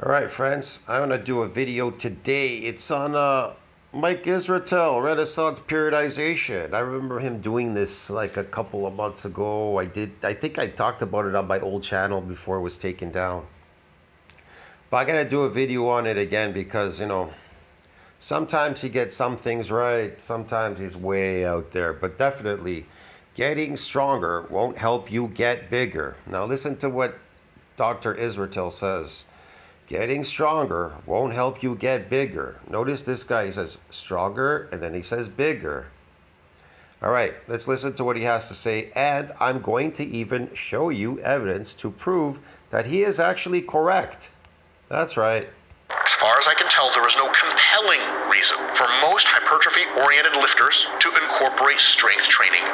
All right, friends, I'm going to do a video today. It's on Mike Isreatel, Renaissance Periodization. I remember him doing this like a couple of months ago. I think I talked about it on my old channel before it was taken down. But I'm going to do a video on it again because, sometimes he gets some things right. Sometimes he's way out there. But definitely, getting stronger won't help you get bigger. Now listen to what Dr. Isreatel says. Getting stronger won't help you get bigger. Notice this guy, he says stronger and then he says bigger. All right, let's listen to what he has to say. And I'm going to even show you evidence to prove that he is actually correct. That's right. As far as I can tell, there is no compelling reason for most hypertrophy-oriented lifters to incorporate strength training.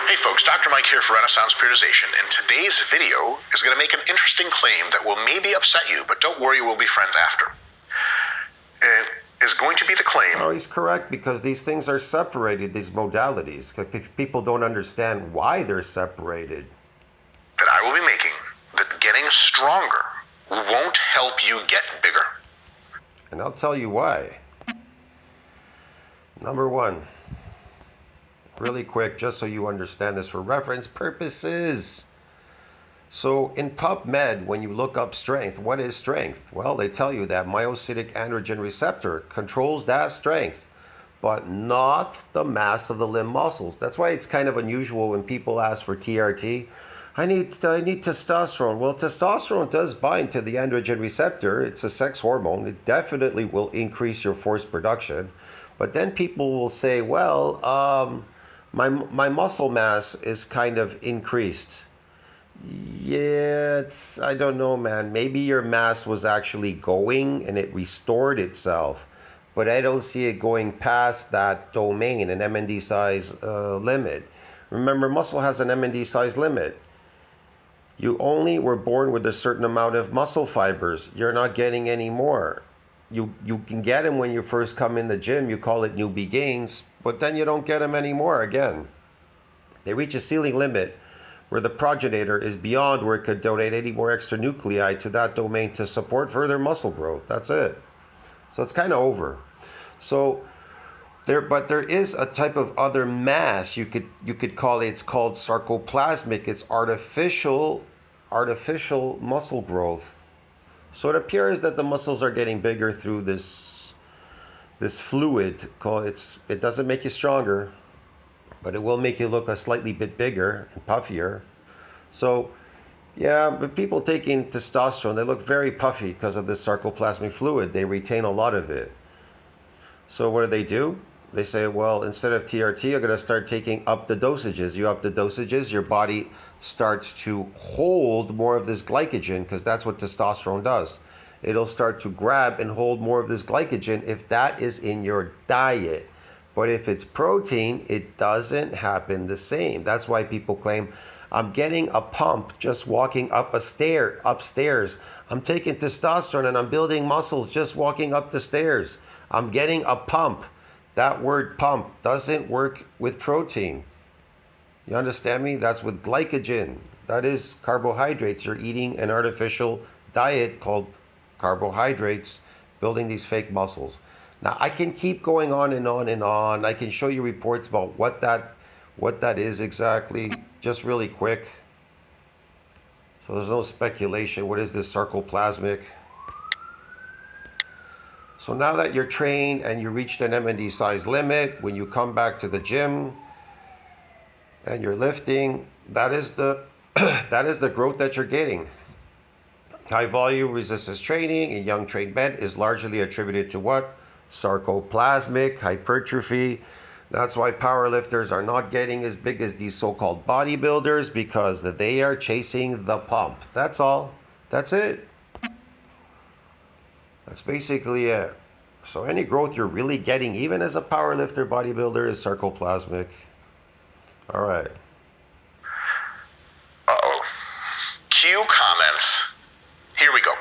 Hey folks, Dr. Mike here for Renaissance Periodization, and today's video is going to make an interesting claim that will maybe upset you, but don't worry, we'll be friends after. It is going to be the claim... Oh, he's correct because these things are separated, these modalities. People don't understand why they're separated. ...that I will be making, that getting stronger won't help you get bigger. And I'll tell you why. Number one. Really quick, just so you understand this for reference purposes. So in PubMed, when you look up strength, what is strength? Well, they tell you that myocytic androgen receptor controls that strength, but not the mass of the limb muscles. That's why it's kind of unusual when people ask for TRT. I need testosterone. Well, testosterone does bind to the androgen receptor. It's a sex hormone. It definitely will increase your force production. But then people will say, well, my muscle mass is kind of increased. Yeah, I don't know, man. Maybe your mass was actually going and it restored itself. But I don't see it going past that domain, an MND size limit. Remember, muscle has an MND size limit. You only were born with a certain amount of muscle fibers. You're not getting any more. You can get them when you first come in the gym. You call it newbie gains, but then you don't get them anymore again. They reach a ceiling limit where the progenitor is beyond where it could donate any more extra nuclei to that domain to support further muscle growth. That's it. So it's kind of over. So but there is a type of other mass you could call it. It's called sarcoplasmic. It's artificial muscle growth. So it appears that the muscles are getting bigger through this fluid. It doesn't make you stronger, but it will make you look a slightly bit bigger and puffier. So yeah, but people taking testosterone, they look very puffy because of this sarcoplasmic fluid. They retain a lot of it. So what do? They say, well, instead of TRT, you're going to start taking up the dosages. You up the dosages, your body starts to hold more of this glycogen because that's what testosterone does. It'll start to grab and hold more of this glycogen if that is in your diet. But if it's protein, it doesn't happen the same. That's why people claim, I'm getting a pump just walking up upstairs. I'm taking testosterone and I'm building muscles just walking up the stairs. I'm getting a pump. That word pump doesn't work with protein. You understand me? That's with glycogen. That is carbohydrates. You're eating an artificial diet called carbohydrates, building these fake muscles. Now, I can keep going on and on and on. I can show you reports about what that is exactly, just really quick. So there's no speculation. What is this sarcoplasmic? So now that you're trained and you reached an MND size limit, when you come back to the gym and you're lifting, that is the growth that you're getting. High volume resistance training in young trained men is largely attributed to what? Sarcoplasmic hypertrophy. That's why powerlifters are not getting as big as these so-called bodybuilders, because they are chasing the pump. That's all. That's it. That's basically it. So any growth you're really getting, even as a powerlifter, bodybuilder, is sarcoplasmic. All right. Uh-oh. Cue comments. Here we go.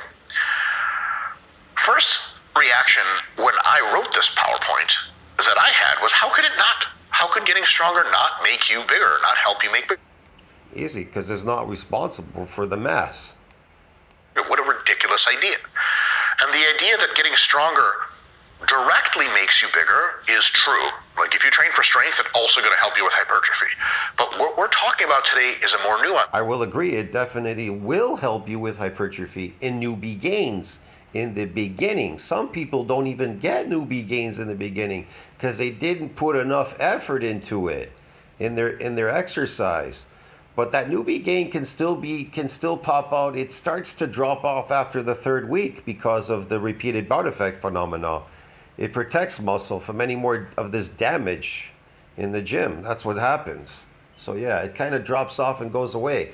First reaction when I wrote this PowerPoint that I had was, how could it not? How could getting stronger not make you bigger, not help you make bigger? Easy, because it's not responsible for the mass. What this idea. And the idea that getting stronger directly makes you bigger is true. Like if you train for strength, it's also going to help you with hypertrophy. But what we're talking about today is a more nuanced. I will agree, it definitely will help you with hypertrophy in newbie gains in the beginning. Some people don't even get newbie gains in the beginning because they didn't put enough effort into it in their exercise. But that newbie gain can still pop out. It starts to drop off after the third week because of the repeated bout effect phenomena. It protects muscle from any more of this damage in the gym. That's what happens. So yeah, it kind of drops off and goes away.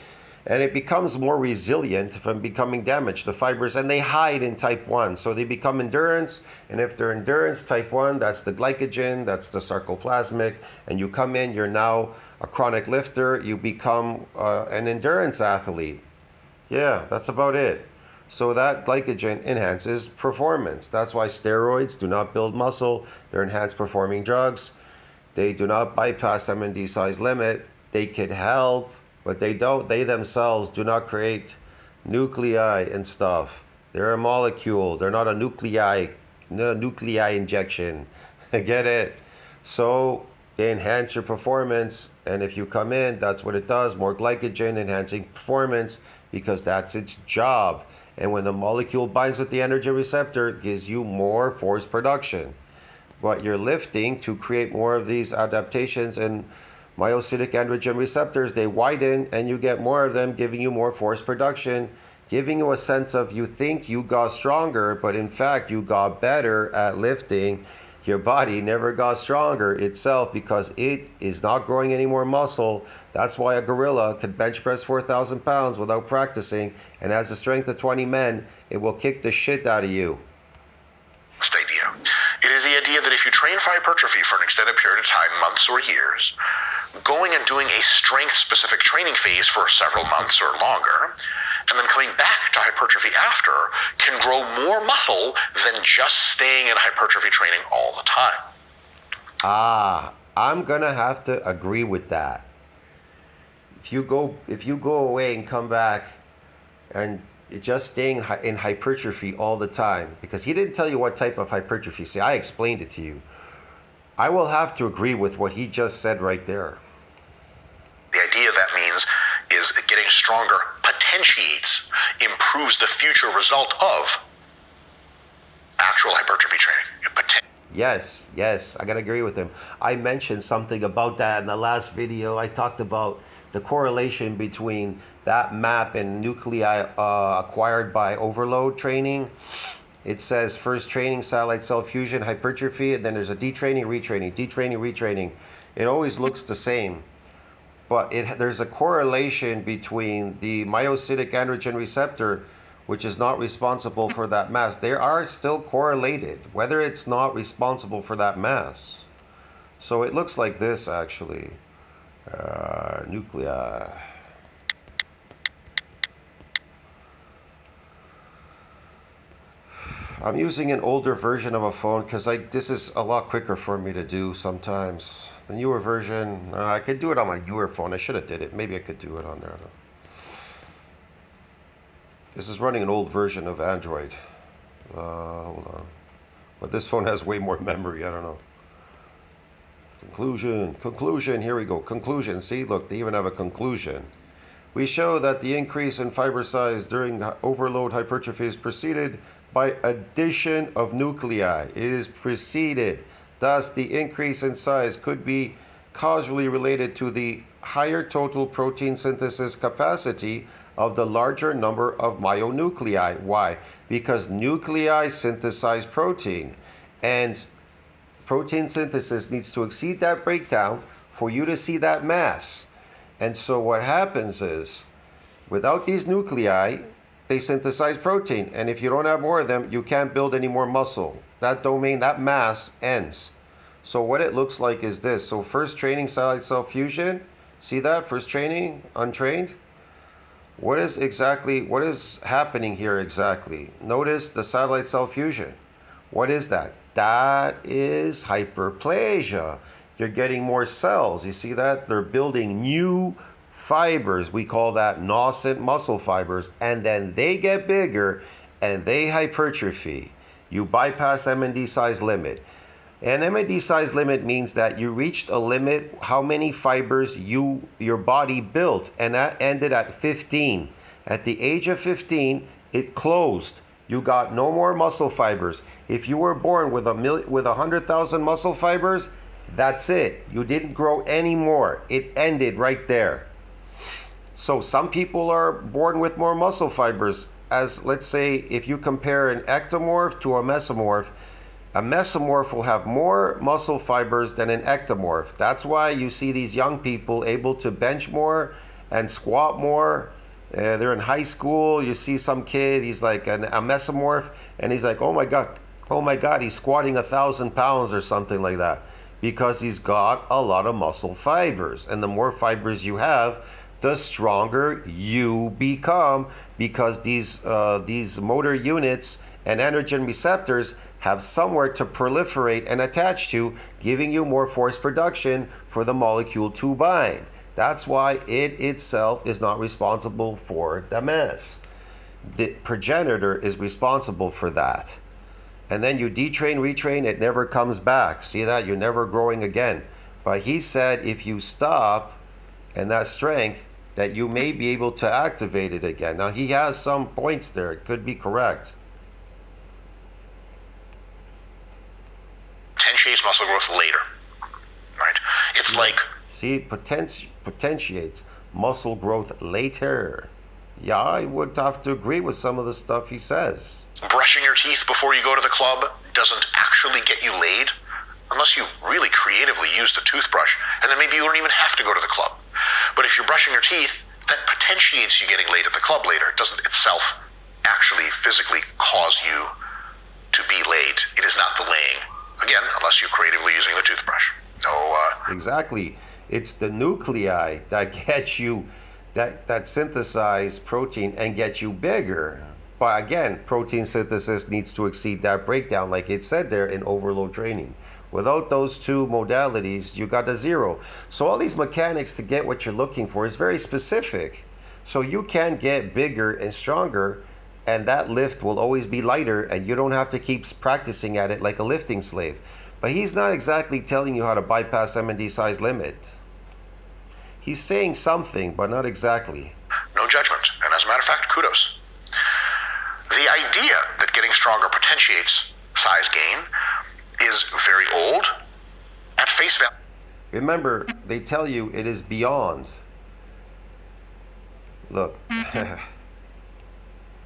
And it becomes more resilient from becoming damaged, the fibers, and they hide in type 1. So they become endurance, and if they're endurance type 1, that's the glycogen, that's the sarcoplasmic, and you come in, you're now a chronic lifter, you become an endurance athlete. Yeah, that's about it. So that glycogen enhances performance. That's why steroids do not build muscle. They're enhanced performing drugs. They do not bypass MND size limit. They could help, but they don't. They themselves do not create nuclei and stuff. They're a molecule. They're not a nuclei injection. Get it? So they enhance your performance, and if you come in, that's what it does. More glycogen enhancing performance because that's its job. And when the molecule binds with the androgen receptor, it gives you more force production. But you're lifting to create more of these adaptations, and myocytic androgen receptors, they widen and you get more of them, giving you more force production, giving you a sense of you think you got stronger, but in fact you got better at lifting. Your body never got stronger itself because it is not growing any more muscle. That's why a gorilla could bench press 4,000 pounds without practicing and has a strength of 20 men. It will kick the shit out of you. Idea. It is the idea that if you train for hypertrophy for an extended period of time, months or years, going and doing a strength-specific training phase for several months or longer, and then coming back to hypertrophy after, can grow more muscle than just staying in hypertrophy training all the time. I'm gonna have to agree with that. If you go away and come back and just staying in hypertrophy all the time, because he didn't tell you what type of hypertrophy. See, I explained it to you. I will have to agree with what he just said right there. The idea that means is that getting stronger potentiates, improves the future result of actual hypertrophy training. Yes, I gotta agree with him. I mentioned something about that in the last video. I talked about the correlation between that map and nuclei acquired by overload training. It says first training, satellite cell fusion, hypertrophy, and then there's a detraining, retraining. It always looks the same. But there's a correlation between the myocytic androgen receptor, which is not responsible for that mass. They are still correlated, whether it's not responsible for that mass. So it looks like this, actually. Nuclei. I'm using an older version of a phone because this is a lot quicker for me to do sometimes. The newer version, I could do it on my newer phone. I should have did it. Maybe I could do it on there. This is running an old version of Android. Hold on. But this phone has way more memory. I don't know. Conclusion, here we go. Conclusion, see, look, they even have a conclusion. We show that the increase in fiber size during overload hypertrophy is preceded by addition of nuclei. It is preceded. Thus, the increase in size could be causally related to the higher total protein synthesis capacity of the larger number of myonuclei. Why? Because nuclei synthesize protein, and protein synthesis needs to exceed that breakdown for you to see that mass. And so what happens is, without these nuclei, they synthesize protein. And if you don't have more of them, you can't build any more muscle. That domain, that mass ends. So what it looks like is this. So first training, satellite cell fusion. See that? First training, untrained. What is happening here exactly? Notice the satellite cell fusion. What is that? That is hyperplasia. You're getting more cells. You see that? They're building new fibers. We call that nascent muscle fibers. And then they get bigger and they hypertrophy, you bypass MND size limit. And MND size limit means that you reached a limit how many fibers your body built, and that ended at 15. At the age of 15, it closed. You got no more muscle fibers. If you were born with 100,000 muscle fibers, that's it. You didn't grow any more. It ended right there. So some people are born with more muscle fibers. As let's say, if you compare an ectomorph to a mesomorph will have more muscle fibers than an ectomorph. That's why you see these young people able to bench more and squat more. They're in high school. You see some kid, he's like a mesomorph, and he's like, oh my God, he's squatting 1,000 pounds or something like that, because he's got a lot of muscle fibers. And the more fibers you have, the stronger you become, because these motor units and androgen receptors have somewhere to proliferate and attach to, giving you more force production for the molecule to bind. That's why it itself is not responsible for the mass. The progenitor is responsible for that. And then you detrain, retrain, it never comes back. See that? You're never growing again. But he said if you stop and that strength, that you may be able to activate it again. Now he has some points there. It could be correct. Potentiates muscle growth later, right? It's like... See, potentiates muscle growth later. Yeah, I would have to agree with some of the stuff he says. Brushing your teeth before you go to the club doesn't actually get you laid, unless you really creatively use the toothbrush, and then maybe you don't even have to go to the club. But if you're brushing your teeth, that potentiates you getting laid at the club later. It doesn't itself actually physically cause you to be laid. It is not the laying. Again, unless you're creatively using the toothbrush. Exactly. It's the nuclei that get you, that synthesize protein and get you bigger. But again, protein synthesis needs to exceed that breakdown, like it said there in overload training. Without those two modalities, you got a zero. So all these mechanics to get what you're looking for is very specific. So you can get bigger and stronger, and that lift will always be lighter, and you don't have to keep practicing at it like a lifting slave. But he's not exactly telling you how to bypass MND size limit. He's saying something, but not exactly. No judgment, and as a matter of fact, kudos. The idea that getting stronger potentiates size gain is very old. At face value. Remember, they tell you it is beyond. Look,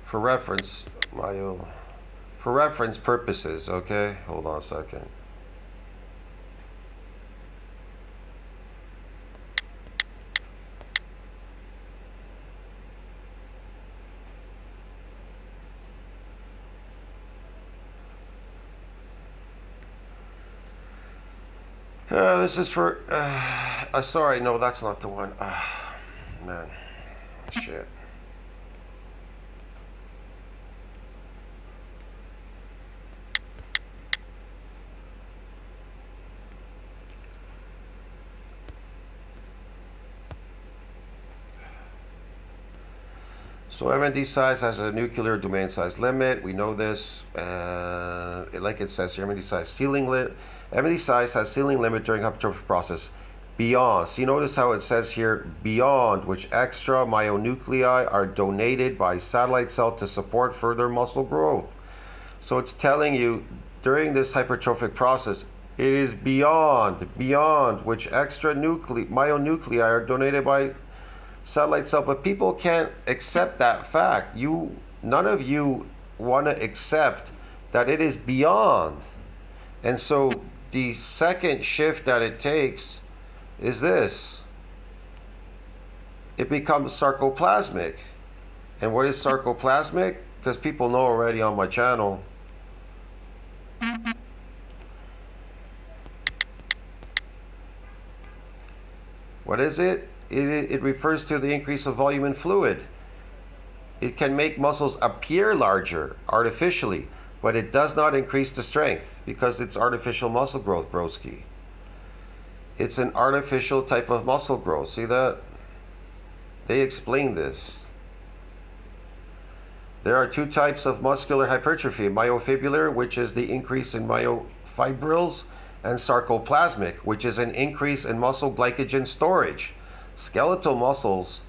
for reference purposes, okay? Hold on a second. This is for, sorry, no, that's not the one. Man, shit. So MND size has a nuclear domain size limit. We know this. Like it says here, MND size ceiling limit. MND size has ceiling limit during hypertrophic process. Beyond. See, notice how it says here, beyond which extra myonuclei are donated by satellite cell to support further muscle growth. So it's telling you during this hypertrophic process, it is beyond which extra myonuclei are donated by satellite cell. But people can't accept that fact. None of you want to accept that it is beyond. And so the second shift that it takes is this. It becomes sarcoplasmic. And what is sarcoplasmic? Because people know already on my channel. What is it? It refers to the increase of volume in fluid. It can make muscles appear larger artificially, but it does not increase the strength because it's artificial muscle growth, broski. It's an artificial type of muscle growth. See that? They explain this. There are two types of muscular hypertrophy: myofibrillar, which is the increase in myofibrils, and sarcoplasmic, which is an increase in muscle glycogen storage. Skeletal muscles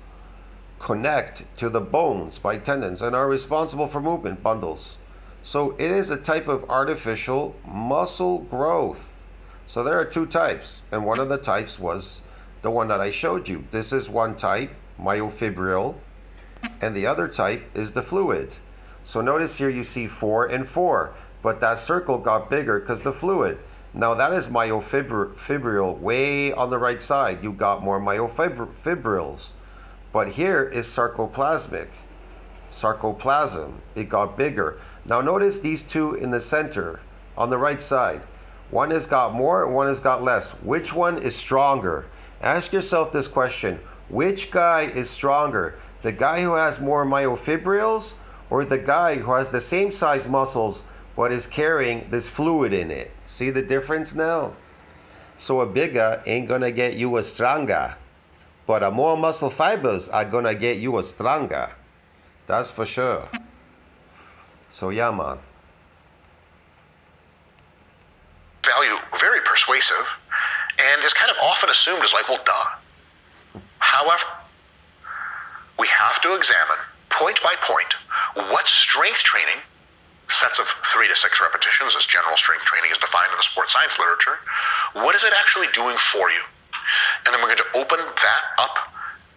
connect to the bones by tendons and are responsible for movement bundles. So it is a type of artificial muscle growth. So there are two types, and one of the types was the one that I showed you. This is one type, myofibril, and the other type is the fluid. So notice here you see 4 and 4, but that circle got bigger because the fluid. Now that is myofibril way on the right side. You got more myofibrils. But here is sarcoplasmic. Sarcoplasm, it got bigger. Now notice these two in the center on the right side. One has got more, one has got less. Which one is stronger? Ask yourself this question. Which guy is stronger? The guy who has more myofibrils, or the guy who has the same size muscles but is carrying this fluid in it? See the difference now? So a bigger ain't gonna get you a stronger, but a more muscle fibers are gonna get you a stronger. That's for sure. So yeah, man. Value very persuasive and is kind of often assumed as like, well, duh. However, we have to examine point by point what strength training, sets of 3 to 6 repetitions as general strength training is defined in the sports science literature, what is it actually doing for you? And then we're going to open that up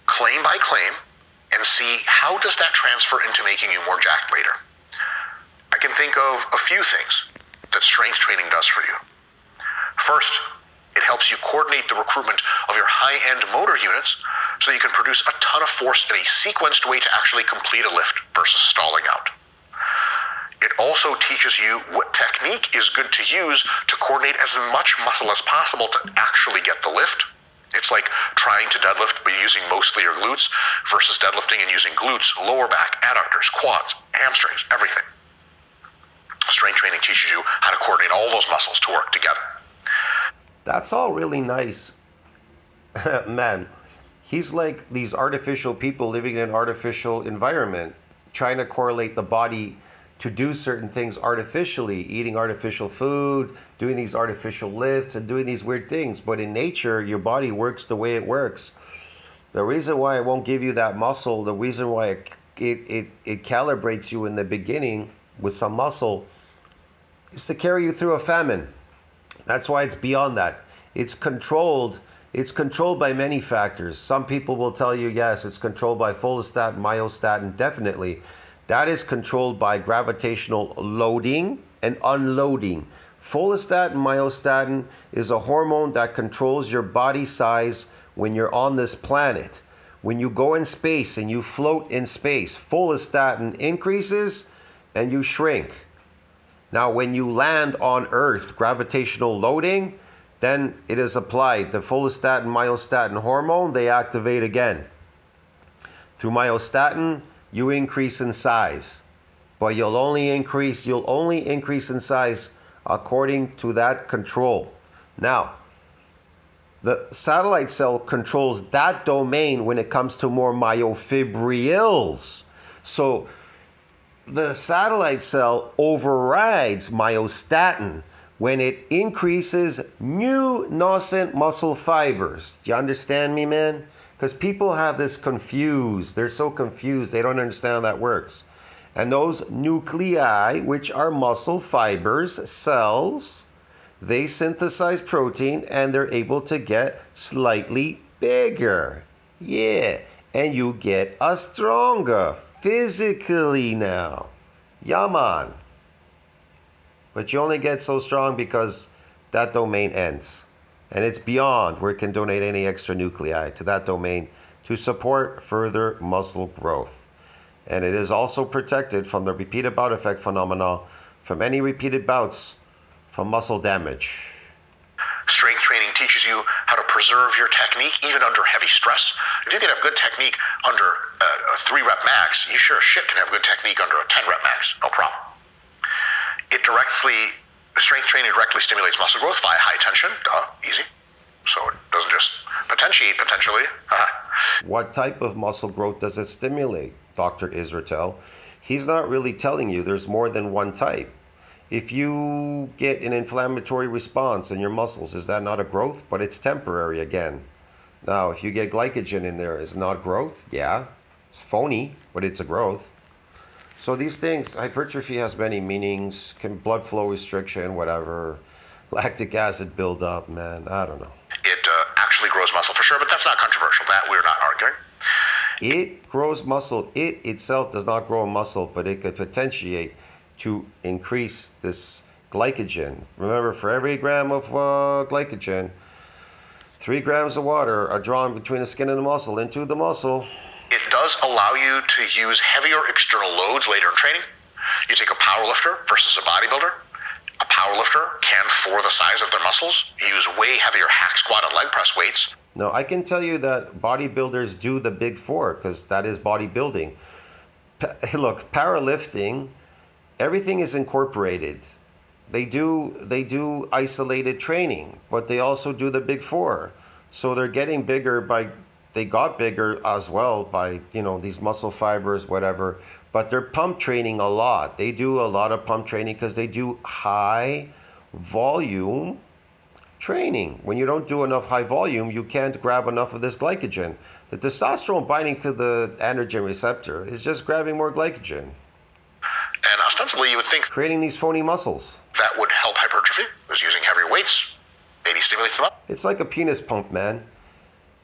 claim by claim and see how does that transfer into making you more jacked later. I can think of a few things that strength training does for you. First, it helps you coordinate the recruitment of your high-end motor units so you can produce a ton of force in a sequenced way to actually complete a lift versus stalling out. It also teaches you what technique is good to use to coordinate as much muscle as possible to actually get the lift. It's like trying to deadlift by using mostly your glutes versus deadlifting and using glutes, lower back, adductors, quads, hamstrings, everything. Strength training teaches you how to coordinate all those muscles to work together. That's all really nice. Man, he's like these artificial people living in an artificial environment, trying to correlate the body to do certain things artificially, eating artificial food, doing these artificial lifts, and doing these weird things. But in nature, your body works the way it works. The reason why I won't give you that muscle, the reason why it calibrates you in the beginning with some muscle, is to carry you through a famine. That's why it's beyond that. It's controlled by many factors. Some people will tell you, yes, it's controlled by follistatin, myostatin, definitely. That is controlled by gravitational loading and unloading. Follistatin, myostatin is a hormone that controls your body size when you're on this planet. When you go in space and you float in space, follistatin increases and you shrink. Now, when you land on Earth, gravitational loading, then it is applied. The follistatin, myostatin hormone, they activate again. Through myostatin, you increase in size, but you'll only increase in size according to that control. Now, the satellite cell controls that domain when it comes to more myofibrils. So the satellite cell overrides myostatin when it increases new nascent muscle fibers. Do you understand me, man? Because people have this confused. They're so confused. They don't understand how that works. And those nuclei, which are muscle fibers, cells, they synthesize protein and they're able to get slightly bigger. Yeah. And you get a stronger physically now. Yeah, man. But you only get so strong because that domain ends. And it's beyond where it can donate any extra nuclei to that domain to support further muscle growth. And it is also protected from the repeated bout effect phenomena, from any repeated bouts from muscle damage. Strength training teaches you how to preserve your technique even under heavy stress. If you can have good technique under a 3-rep max, you sure as shit can have good technique under a 10-rep max, no problem. Strength training directly stimulates muscle growth via high tension, easy. So it doesn't just potentiate potentially. What type of muscle growth does it stimulate, Dr. Isreatel? He's not really telling you there's more than one type. If you get an inflammatory response in your muscles, is that not a growth? But it's temporary again. Now, if you get glycogen in there, is it not growth? Yeah. It's phony, but it's a growth. So these things, hypertrophy has many meanings, blood flow restriction, whatever, lactic acid buildup, man, I don't know. It actually grows muscle for sure, but that's not controversial. That we're not arguing. It grows muscle. It itself does not grow a muscle, but it could potentiate to increase this glycogen. Remember, for every gram of glycogen, 3 grams of water are drawn between the skin and the muscle into the muscle. It does allow you to use heavier external loads later in training. You take a powerlifter versus a bodybuilder. A powerlifter can, for the size of their muscles, use way heavier hack squat and leg press weights. No, I can tell you that bodybuilders do the big four because that is bodybuilding. Look, powerlifting, everything is incorporated. They do isolated training, but they also do the big four. So they're getting bigger they got bigger as well by, these muscle fibers, whatever. But they're pump training a lot. They do a lot of pump training because they do high volume training. When you don't do enough high volume, you can't grab enough of this glycogen. The testosterone binding to the androgen receptor is just grabbing more glycogen. And ostensibly, you would think creating these phony muscles. That would help hypertrophy, was using heavier weights, maybe stimulate them up. It's like a penis pump, man.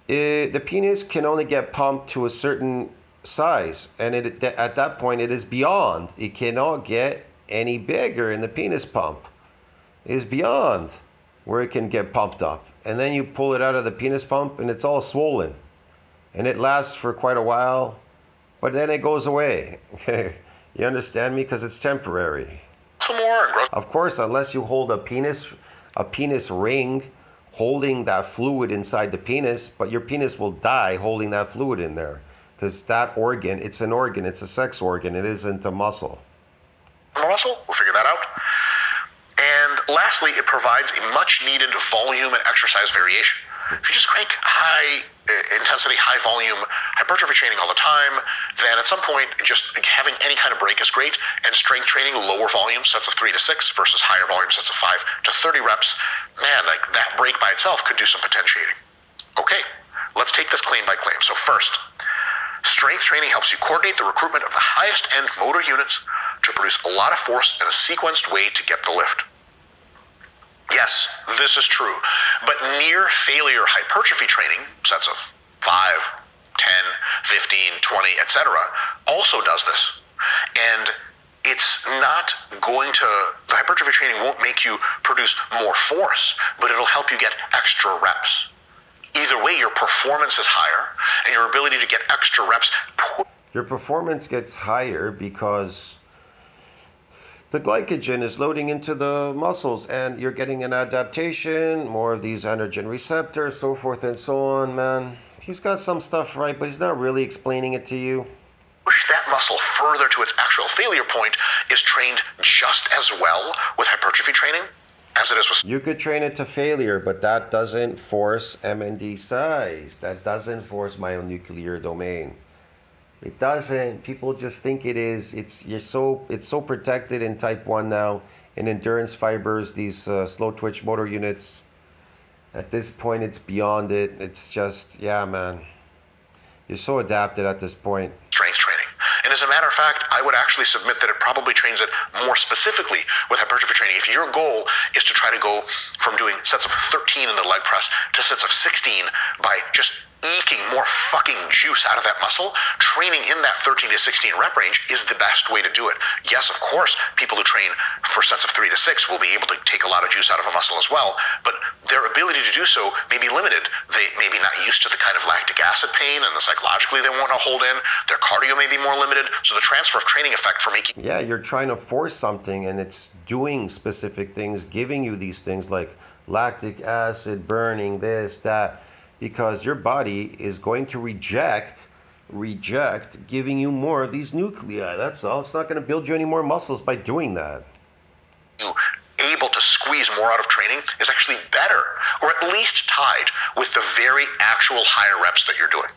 The penis can only get pumped to a certain size, and at that point it is beyond. It cannot get any bigger in the penis pump. It is beyond where it can get pumped up. And then you pull it out of the penis pump and it's all swollen. And it lasts for quite a while, but then it goes away. You understand me? Because it's temporary. Some more and growth. Of course, unless you hold a penis ring holding that fluid inside the penis, but your penis will die holding that fluid in there. Because that organ, it's an organ, it's a sex organ, it isn't a muscle. Muscle, we'll figure that out. And lastly, it provides a much needed volume and exercise variation. If you just crank high intensity, high volume hypertrophy training all the time, then at some point just having any kind of break is great. And strength training, lower volume, sets of 3 to 6 versus higher volume, sets of 5 to 30 reps, man, like that break by itself could do some potentiating. Okay, let's take this claim by claim. So first, strength training helps you coordinate the recruitment of the highest end motor units to produce a lot of force in a sequenced way to get the lift. Yes, this is true, but near failure hypertrophy training, sets of 5, 10, 15, 20, etc., also does this. And it's not going to, the hypertrophy training won't make you produce more force, but it'll help you get extra reps. Either way, your performance is higher, and your ability to get extra reps. Your performance gets higher because the glycogen is loading into the muscles and you're getting an adaptation, more of these androgen receptors, so forth and so on, man. He's got some stuff right, but he's not really explaining it to you. Push that muscle further to its actual failure point is trained just as well with hypertrophy training as it is with... You could train it to failure, but that doesn't force MND size. That doesn't force myonuclear domain. It doesn't. People just think it is. It's so protected in type 1 now in endurance fibers, these slow twitch motor units. At this point, it's beyond it. It's just, yeah, man. You're so adapted at this point. Strength training. And as a matter of fact, I would actually submit that it probably trains it more specifically with hypertrophy training. If your goal is to try to go from doing sets of 13 in the leg press to sets of 16 by just eking more fucking juice out of that muscle, training in that 13 to 16 rep range is the best way to do it. Yes, of course, people who train for sets of 3 to 6 will be able to take a lot of juice out of a muscle as well, but their ability to do so may be limited. They may be not used to the kind of lactic acid pain, and psychologically they want to hold in. Their cardio may be more limited, so the transfer of training effect for making... Yeah, you're trying to force something, and it's doing specific things, giving you these things like lactic acid, burning, this, that, because your body is going to reject giving you more of these nuclei. That's all. It's not going to build you any more muscles by doing that. You able to squeeze more out of training is actually better, or at least tied with the very actual higher reps that you're doing.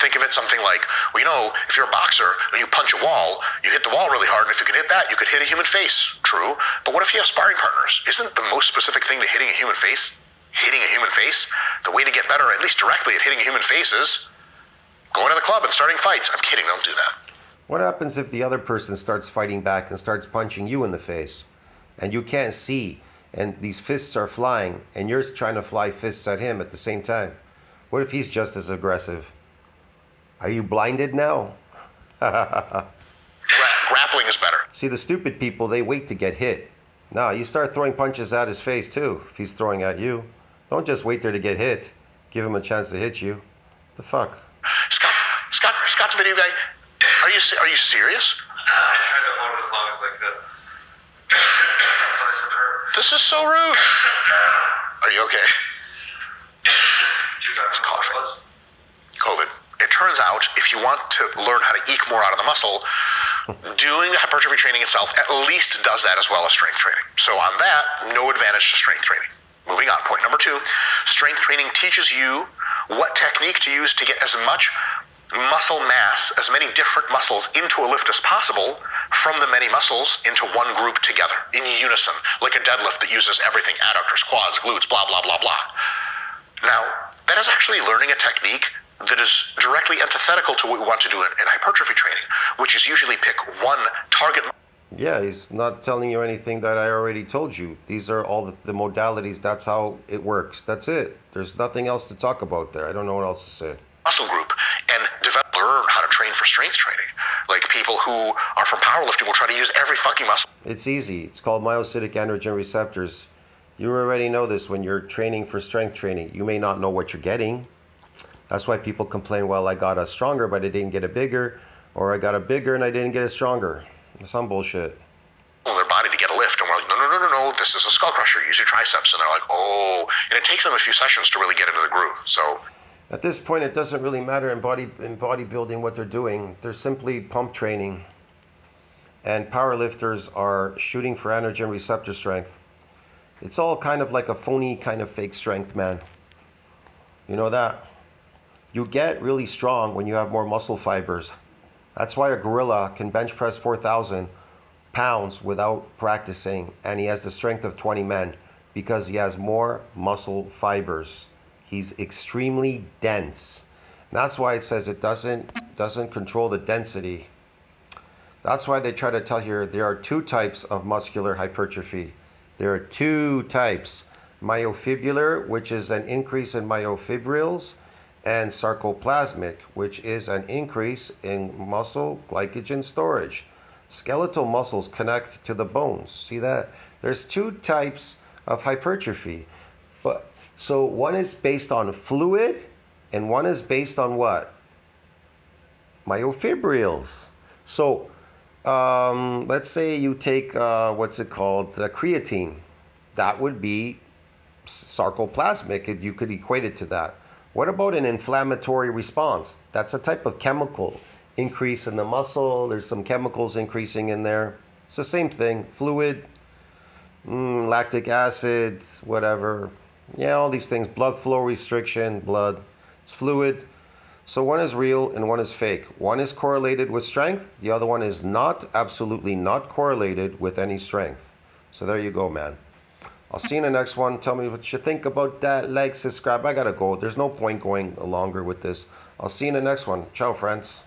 Think of it something like, well, you know, if you're a boxer and you punch a wall, you hit the wall really hard, and if you can hit that, you could hit a human face. True. But what if you have sparring partners? Isn't the most specific thing to hitting a human face hitting a human face? The way to get better, at least directly, at hitting a human face is going to the club and starting fights. I'm kidding, don't do that. What happens if the other person starts fighting back and starts punching you in the face and you can't see and these fists are flying and you're trying to fly fists at him at the same time? What if he's just as aggressive? Are you blinded now? Grappling is better. See, the stupid people, they wait to get hit. No, you start throwing punches at his face too if he's throwing at you. Don't just wait there to get hit. Give him a chance to hit you. The fuck? Scott, the video guy, are you serious? I tried to hold it as long as I could. That's what I said to her. This is so rude. Are you okay? She got It's coughing. what it was. COVID. It turns out if you want to learn how to eke more out of the muscle, doing the hypertrophy training itself at least does that as well as strength training. So on that, no advantage to strength training. Moving on, point number 2, strength training teaches you what technique to use to get as much muscle mass, as many different muscles into a lift as possible from the many muscles into one group together, in unison, like a deadlift that uses everything, adductors, quads, glutes, blah, blah, blah, blah. Now, that is actually learning a technique that is directly antithetical to what we want to do in hypertrophy training, which is usually pick one target. Yeah, he's not telling you anything that I already told you. These are all the modalities. That's how it works. That's it. There's nothing else to talk about there. I don't know what else to say. Muscle group and learn how to train for strength training. Like people who are from powerlifting will try to use every fucking muscle. It's easy. It's called myocytic androgen receptors. You already know this when you're training for strength training. You may not know what you're getting. That's why people complain, well, I got a stronger, but I didn't get a bigger, or I got a bigger and I didn't get a stronger. Some bullshit. Their body to get a lift, and we're like, no, this is a skull crusher. Use your triceps, and they're like, oh, and it takes them a few sessions to really get into the groove. So At this point, it doesn't really matter in bodybuilding what they're doing. They're simply pump training. And powerlifters are shooting for androgen receptor strength. It's all kind of like a phony kind of fake strength, man. You know that? You get really strong when you have more muscle fibers. That's why a gorilla can bench press 4,000 pounds without practicing, and he has the strength of 20 men because he has more muscle fibers. He's extremely dense. And that's why it says it doesn't control the density. That's why they try to tell you there are 2 types of muscular hypertrophy. There are 2 types. Myofibrillar, which is an increase in myofibrils, and sarcoplasmic, which is an increase in muscle glycogen storage. Skeletal muscles connect to the bones. See that? There's 2 types of hypertrophy. But so one is based on fluid and one is based on what? Myofibrils. So let's say you take creatine. That would be sarcoplasmic. You could equate it to that. What about an inflammatory response? That's a type of chemical increase in the muscle. There's some chemicals increasing in there. It's the same thing. Fluid, lactic acid, whatever. Yeah, all these things. Blood flow restriction, blood. It's fluid. So one is real and one is fake. One is correlated with strength. The other one is not, absolutely not correlated with any strength. So there you go, man. I'll see you in the next one. Tell me what you think about that. Like, subscribe. I gotta go. There's no point going longer with this. I'll see you in the next one. Ciao, friends.